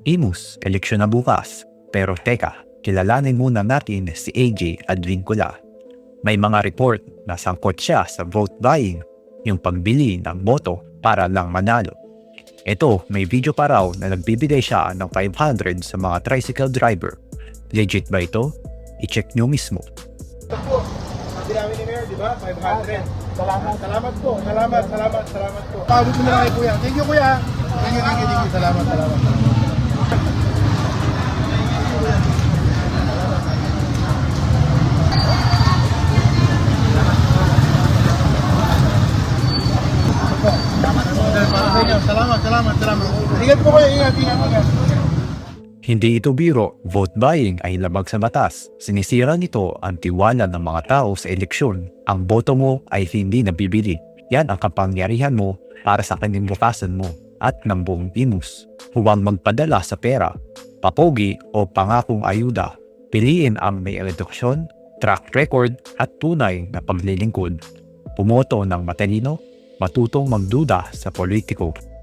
Imus, eleksyon na bukas. Pero teka, kilalanin muna natin si AJ Advincula. May mga report na sangkot siya sa vote buying, yung pagbili ng boto para lang manalo. Ito, may video pa raw na nagbibigay siya ng 500 sa mga tricycle driver. Legit ba ito? I-check nyo mismo. Ito po, sabi namin ni Mayor, di ba? 500. Salamat po. Salamat po. Paabot mo na lang kay Kuya. Thank you, Kuya. Thank you. Salamat. Salamat. Ingat po kayo, ingat. Hindi ito biro, vote buying ay labag sa batas. Sinisira nito ang tiwala ng mga tao sa eleksyon. Ang boto mo ay hindi nabibili. Yan ang kapangyarihan mo para sa kanibukasan mo at ng buong Imus. Huwag magpadala sa pera, papogi o pangakong ayuda. Piliin ang may edukasyon, track record at tunay na paglilingkod. Pumoto ng matalino, matutong magduda sa politiko.